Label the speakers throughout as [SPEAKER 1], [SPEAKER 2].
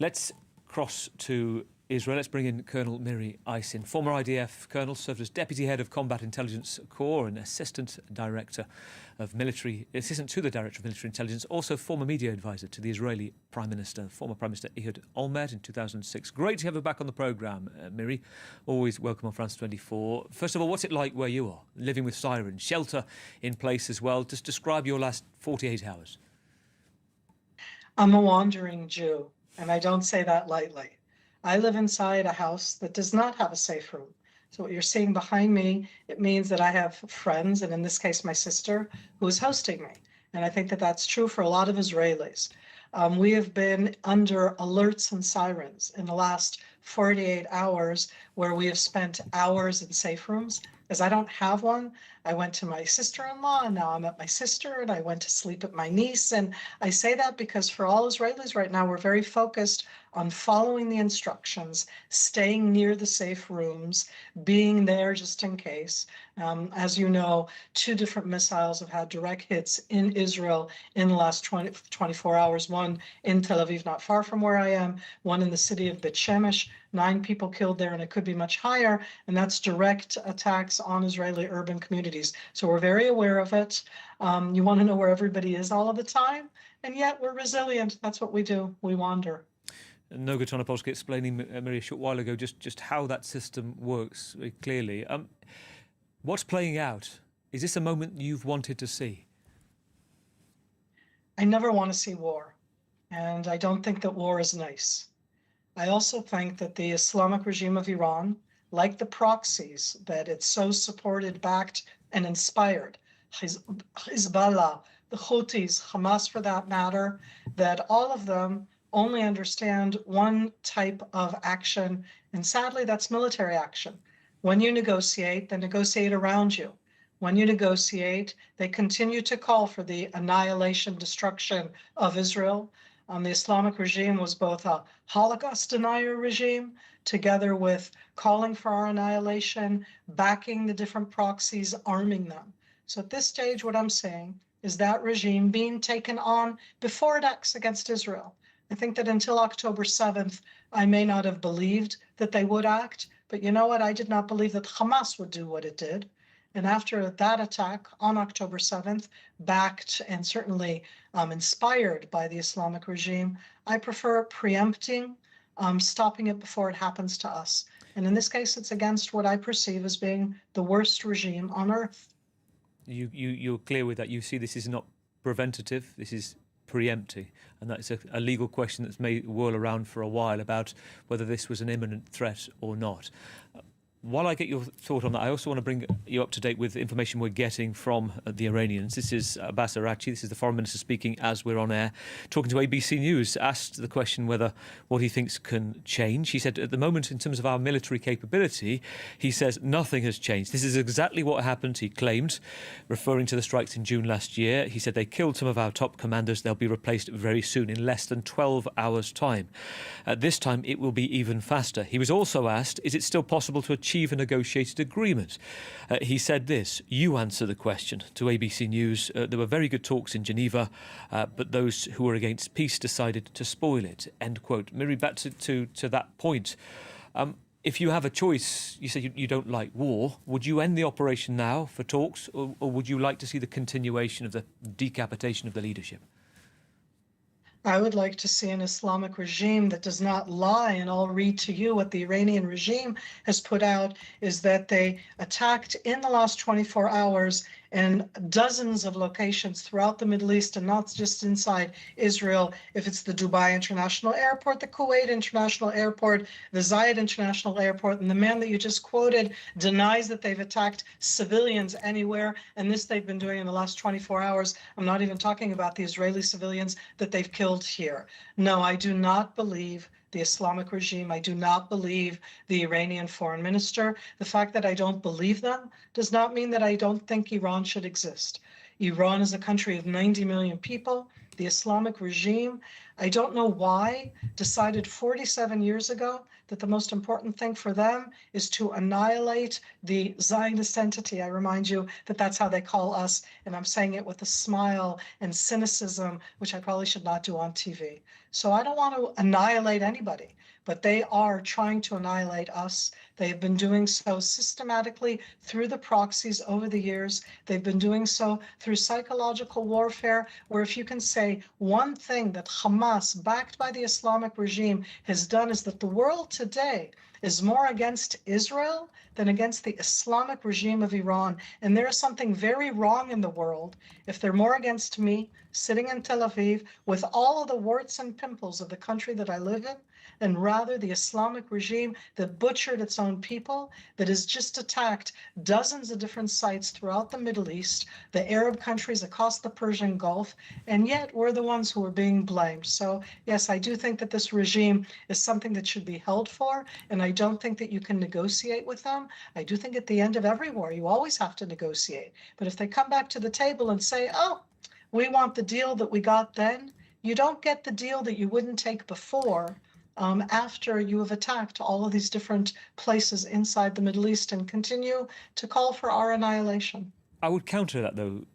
[SPEAKER 1] Let's cross to Israel. Let's bring in Colonel Miri, former IDF colonel, served as Deputy Head of Combat Intelligence Corps and Assistant to the Director of Military Intelligence, also former media advisor to the Israeli former Prime Minister Ehud Olmert in 2006. Great to have you back on the programme, Miri. Always welcome on France24. First of all, what's it like where you are, living with sirens, shelter in place as well? Just describe your last 48 hours.
[SPEAKER 2] I'm a wandering Jew, and I don't say that lightly. I live inside a house that does not have a safe room. So what you're seeing behind me, it means that I have friends, and in this case, my sister, who is hosting me. And I think that that's true for a lot of Israelis. We have been under alerts and sirens in the last 48 hours, where we have spent hours in safe rooms. As I don't have one, I went to my sister-in-law, and now I'm at my sister, and I went to sleep at my niece. And I say that because for all Israelis right now, we're very focused on following the instructions, staying near the safe rooms, being there just in case. As you know, 2 different missiles have had direct hits in Israel in the last 24 hours, one in Tel Aviv, not far from where I am, one in the city of Bet Shemesh, 9 people killed there, and it could be much higher, and that's direct attacks on Israeli urban communities. So we're very aware of it. You want to know where everybody is all of the time, and yet we're resilient. That's what we do. We wander.
[SPEAKER 1] Noga Tonopolsky explaining, Miri, a short while ago, just how that system works very clearly. What's playing out? Is this a moment you've wanted to see?
[SPEAKER 2] I never want to see war, and I don't think that war is nice. I also think that the Islamic regime of Iran, like the proxies that it's so supported, backed, and inspired, Hezbollah, the Houthis, Hamas for that matter, that all of them only understand one type of action, and sadly, that's military action. When you negotiate, they negotiate around you. When you negotiate, they continue to call for the annihilation, destruction of Israel. The Islamic regime was both a Holocaust denier regime, together with calling for our annihilation, backing the different proxies, arming them. So at this stage, what I'm saying is that regime being taken on before it acts against Israel. I think that until October 7th, I may not have believed that they would act, but you know what? I did not believe that Hamas would do what it did. And after that attack on October 7th, backed and certainly inspired by the Islamic regime, I prefer preempting, stopping it before it happens to us. And in this case, it's against what I perceive as being the worst regime on earth.
[SPEAKER 1] You're clear with that. You see this is not preventative, this is preempting, and that's a legal question that's may whirl around for a while about whether this was an imminent threat or not. While I get your thought on that, I also want to bring you up to date with information we're getting from the Iranians. This is Abbas Araghchi, this is the Foreign Minister speaking as we're on air, talking to ABC News, asked the question whether what he thinks can change. He said, at the moment, in terms of our military capability, he says nothing has changed. This is exactly what happened, he claimed, referring to the strikes in June last year. He said they killed some of our top commanders. They'll be replaced very soon, in less than 12 hours' time. This time, it will be even faster. He was also asked, is it still possible to achieve a negotiated agreement? He said this, you answer the question to ABC News. There were very good talks in Geneva, but those who were against peace decided to spoil it, end quote. Miri, back to that point. If you have a choice, you say you don't like war, would you end the operation now for talks, or would you like to see the continuation of the decapitation of the leadership?
[SPEAKER 2] I would like to see an Islamic regime that does not lie, and I'll read to you what the Iranian regime has put out, is that they attacked in the last 24 hours in dozens of locations throughout the Middle East, and not just inside Israel. If it's the Dubai International Airport, the Kuwait International Airport, the Zayed International Airport, and the man that you just quoted denies that they've attacked civilians anywhere, and this they've been doing in the last 24 hours. I'm not even talking about the Israeli civilians that they've killed here. No, I do not believe the Islamic regime. I do not believe the Iranian foreign minister. The fact that I don't believe them does not mean that I don't think Iran should exist. Iran is a country of 90 million people. The Islamic regime I don't know why, decided 47 years ago that the most important thing for them is to annihilate the Zionist entity. I remind you that that's how they call us, and I'm saying it with a smile and cynicism, which I probably should not do on TV. So I don't want to annihilate anybody, but they are trying to annihilate us. They've been doing so systematically through the proxies over the years. They've been doing so through psychological warfare, where if you can say one thing that Hamas, backed by the Islamic regime, has done is that the world today is more against Israel than against the Islamic regime of Iran. And there is something very wrong in the world if they're more against me, sitting in Tel Aviv, with all of the warts and pimples of the country that I live in, and rather the Islamic regime that butchered its own people, that has just attacked dozens of different sites throughout the Middle East, the Arab countries across the Persian Gulf, and yet we're the ones who are being blamed. So yes, I do think that this regime is something that should be held for, and I don't think that you can negotiate with them. I do think at the end of every war, you always have to negotiate. But if they come back to the table and say, oh, we want the deal that we got then, you don't get the deal that you wouldn't take before, after you have attacked all of these different places inside the Middle East and continue to call for our annihilation.
[SPEAKER 1] I would counter that, though,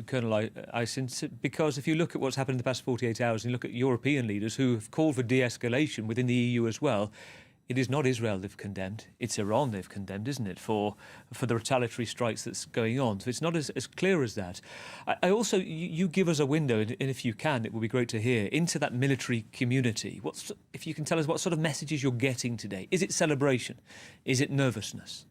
[SPEAKER 1] Colonel Eisen, because if you look at what's happened in the past 48 hours and you look at European leaders who have called for de-escalation within the EU as well, it is not Israel they've condemned, it's Iran they've condemned, isn't it, for the retaliatory strikes that's going on. So it's not as clear as that. I also, you give us a window, and if you can, it would be great to hear, into that military community. If you can tell us what sort of messages you're getting today. Is it celebration? Is it nervousness?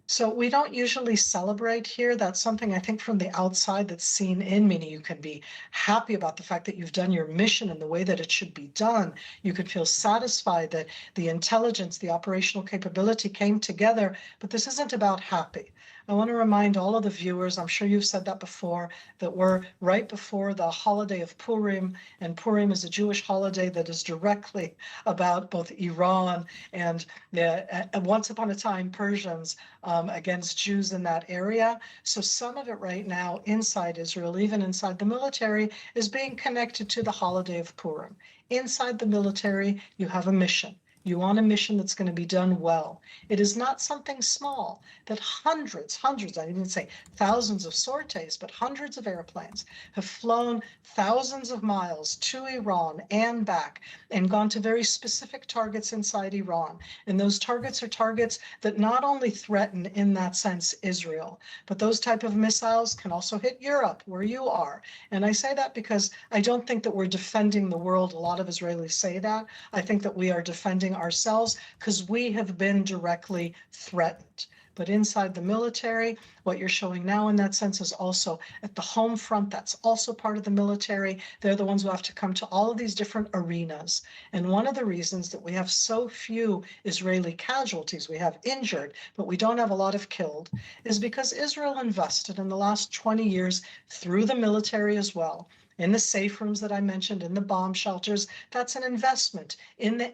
[SPEAKER 2] So we don't usually celebrate here. That's something I think from the outside that's seen in, meaning you can be happy about the fact that you've done your mission in the way that it should be done. You could feel satisfied that the intelligence, the operational capability came together, but this isn't about happy. I want to remind all of the viewers, I'm sure you've said that before, that we're right before the holiday of Purim, and Purim is a Jewish holiday that is directly about both Iran and once upon a time Persians against Jews in that area. So some of it right now inside Israel, even inside the military, is being connected to the holiday of Purim. Inside the military, you have a mission. You want a mission that's going to be done well. It is not something small that hundreds, I didn't say thousands of sorties, but hundreds of airplanes have flown thousands of miles to Iran and back and gone to very specific targets inside Iran. And those targets are targets that not only threaten, in that sense, Israel, but those type of missiles can also hit Europe, where you are. And I say that because I don't think that we're defending the world. A lot of Israelis say that. I think that we are defending ourselves because we have been directly threatened. But inside the military, what you're showing now in that sense is also at the home front, that's also part of the military. They're the ones who have to come to all of these different arenas. And one of the reasons that we have so few Israeli casualties, we have injured, but we don't have a lot of killed, is because Israel invested in the last 20 years through the military as well, in the safe rooms that I mentioned, in the bomb shelters. That's an investment in the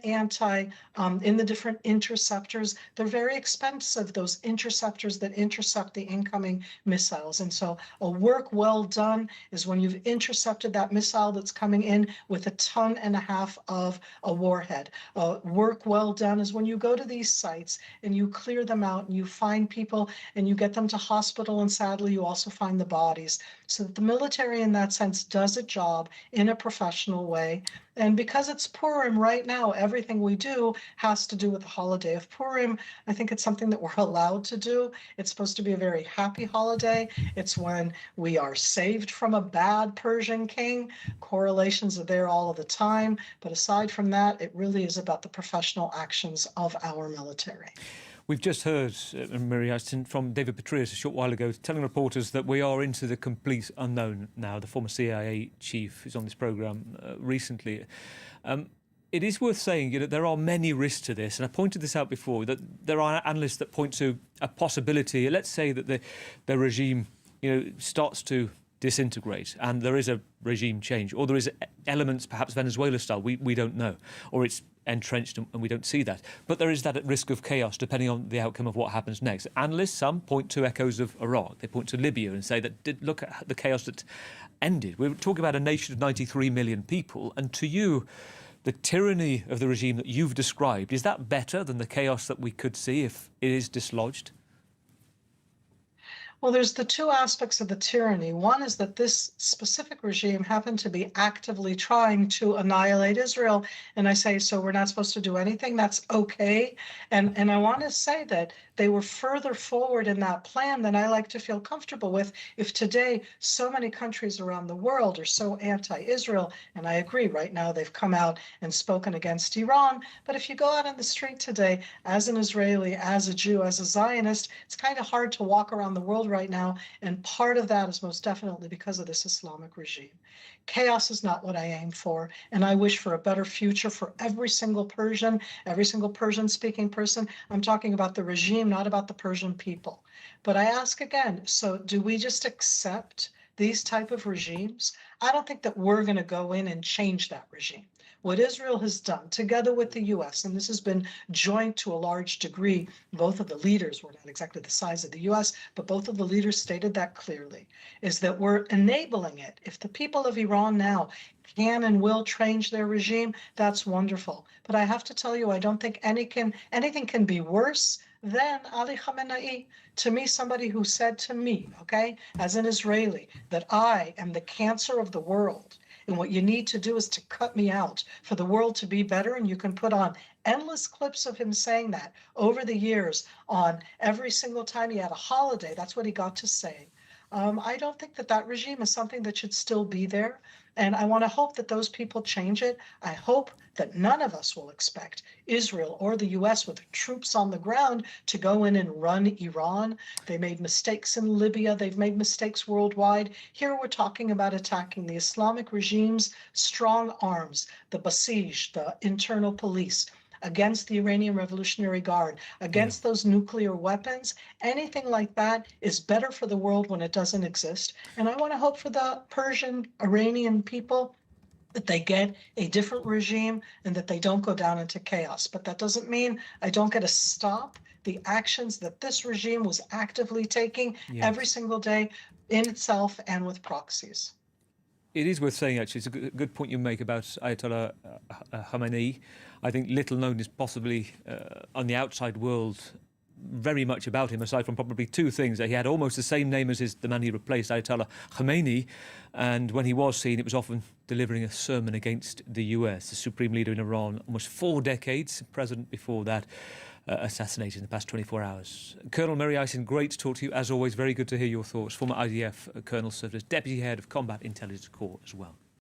[SPEAKER 2] in the different interceptors. They're very expensive, those interceptors that intercept the incoming missiles. And so a work well done is when you've intercepted that missile that's coming in with 1.5 tons of a warhead. Work well done is when you go to these sites and you clear them out and you find people and you get them to hospital, and sadly you also find the bodies. So that the military in that sense does a job in a professional way. And because it's Purim right now, everything we do has to do with the holiday of Purim. I think it's something that we're allowed to do. It's supposed to be a very happy holiday. It's when we are saved from a bad Persian king. Correlations are there all of the time. But aside from that, it really is about the professional actions of our military.
[SPEAKER 1] We've just heard, Miri, from David Petraeus a short while ago, telling reporters that we are into the complete unknown now. The former CIA chief is on this programme recently. It is worth saying, there are many risks to this, and I pointed this out before, that there are analysts that point to a possibility. Let's say that the regime, starts to disintegrate and there is a regime change, or there is elements, perhaps Venezuela style, we don't know, or it's entrenched and we don't see that. But there is that risk of chaos depending on the outcome of what happens next. Analysts, some point to echoes of Iraq. They point to Libya and say that look at the chaos that ended. We're talking about a nation of 93 million people, and to you, the tyranny of the regime that you've described, is that better than the chaos that we could see if it is dislodged?
[SPEAKER 2] Well, there's the two aspects of the tyranny. One is that this specific regime happened to be actively trying to annihilate Israel. And I say, so we're not supposed to do anything? That's okay. And I want to say that they were further forward in that plan than I like to feel comfortable with. If today so many countries around the world are so anti-Israel, and I agree, right now they've come out and spoken against Iran. But if you go out on the street today, as an Israeli, as a Jew, as a Zionist, it's kind of hard to walk around the world right now, and part of that is most definitely because of this Islamic regime. Chaos is not what I aim for, and I wish for a better future for every single Persian-speaking person. I'm talking about the regime, not about the Persian people. But I ask again, so do we just accept these type of regimes? I don't think that we're going to go in and change that regime. What Israel has done, together with the US, and this has been joint to a large degree, both of the leaders were not exactly the size of the US, but both of the leaders stated that clearly, is that we're enabling it. If the people of Iran now can and will change their regime, that's wonderful. But I have to tell you, I don't think anything can be worse than Ali Khamenei. To me, somebody who said to me, okay, as an Israeli, that I am the cancer of the world, and what you need to do is to cut me out for the world to be better. And you can put on endless clips of him saying that over the years on every single time he had a holiday. That's what he got to say. I don't think that that regime is something that should still be there. And I want to hope that those people change it. I hope that none of us will expect Israel or the US with troops on the ground to go in and run Iran. They made mistakes in Libya. They've made mistakes worldwide. Here we're talking about attacking the Islamic regime's strong arms, the Basij, the internal police, against the Iranian Revolutionary Guard, against those nuclear weapons. Anything like that is better for the world when it doesn't exist. And I want to hope for the Persian Iranian people that they get a different regime and that they don't go down into chaos. But that doesn't mean I don't get to stop the actions that this regime was actively taking every single day in itself and with proxies.
[SPEAKER 1] It is worth saying, actually, it's a good point you make about Ayatollah Khamenei. I think little known is possibly on the outside world very much about him, aside from probably two things. That he had almost the same name as the man he replaced, Ayatollah Khamenei, and when he was seen, it was often delivering a sermon against the US, the supreme leader in Iran, almost 4 decades, president before that, assassinated in the past 24 hours. Colonel Miri, great to talk to you. As always, very good to hear your thoughts. Former IDF Colonel, served as Deputy Head of Combat Intelligence Corps as well.